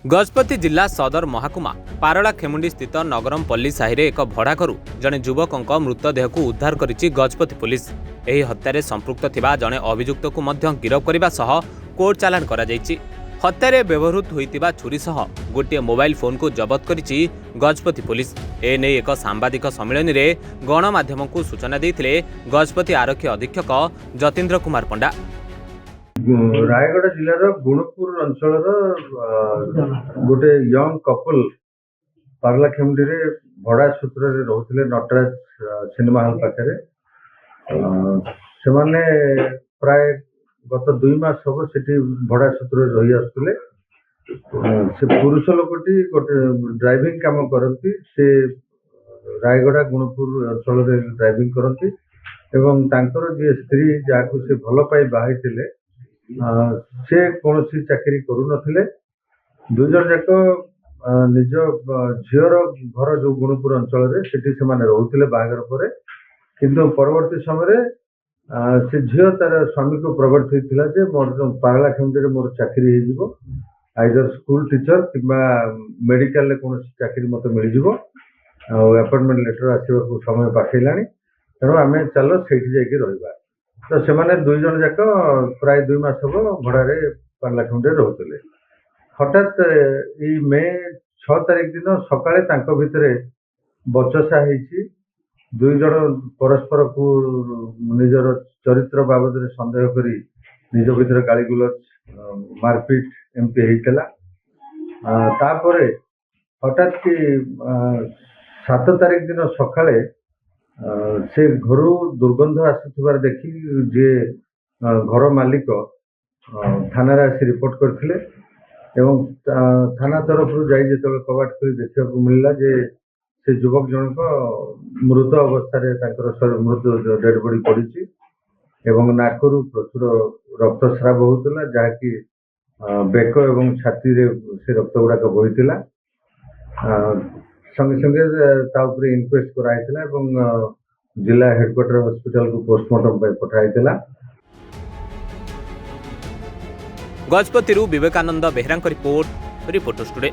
गजपति जिला सदर महाकुमा पारला खेमुंडी स्थित नगरम पल्ली साहिरे एक भड़ा घर जड़े युवक मृतदेह को उद्धार करिछि गजपति पुलिस। एही हत्यारे संपृक्त थिबा जड़े अभियुक्त को मध्य गिरफ करने सह कोर्ट चालाण करा जायछि। हत्यारे व्यवहृत होइतिबा छुरी सह गोटे मोबाइल फोन को जबत करिछि गजपति पुलिस। एने एक सांबादिक सम्मेलन रे गणमाध्यम को सूचना देइथिले गजपति आरक्षी अधीक्षक जतीन्द्र कुमार पंडा। रायगढ़ जिलार गुणपुर अंचल गोटे यंग कपल पारला खेमुंडी रे भड़ा सूत्र रे रहउथिले नटराज सिनेमा हॉल पाखरे। सेमाने प्राय गत 2 मास हबो सेठी भड़ा सूत्र रे रही आसुले। से पुरुष लोकटी गोटे ड्राइविंग काम करती, से रायगढ़ गुणपुर अंचल रे ड्राइविंग करती एवं तांकर जे स्त्री जाको से भल पाई बाहिथिले से कौन चाकरी करू नथिले। 2 जन जाक निज झीर घर जो गुणपुर अंचल रे सेठी से माने रहउथिले बाहागर परे, किंतु परवर्ती समय से झील तार स्वामी को प्रकट होइतिला जे मोर पारला खेमुंडी रे मोर चाकरी हे जिवो, आइदर स्कूल टीचर किबा मेडिकल ले कौन चाकरी मते मिल जिवो, अपॉइंटमेंट लेटर आसीबा को समय पाखैलानी, तेणु आमे चलो सेठी जाइके रहिबा। तो सेमाने 2 जन जाक प्राय 2 मास हबो भड़ारे पारला खेमुंडी रहउथिले। हठात मे 6 तारिख दिन सकाळे तांको भितरे बचसा हेछि। 2 जन परस्पर को निजर चरित्र बाबद रे संदेह करी निज भितरे गाली गुलच मारपीट एमपी हेइतला। तापरे हठात कि 7 तारिख दिन सकाळे से घर दुर्गंध आसुथिबार देखि जे घर मालिक थाना आसी रिपोर्ट करथिले एवं थाना तरफ जाई जेतबे कबाट खोली देखिया को मिलला जे से युवक जनक मृत अवस्था रे तांकर मृत डेड बॉडी पड़िछि एवं नाकरू प्रचुर रक्तस्राव होतला, जाकी बेक एवं छाती रे से रक्त गुड़ाक बहिथिला। संगे संगे ता उपरे इनक्वेस्ट कराइथिला एवं जिला हेडक्वार्टर हॉस्पिटल को पोस्टमार्टम पे पठाइथिला। Gajapati Vivekananda Behera report reporters today.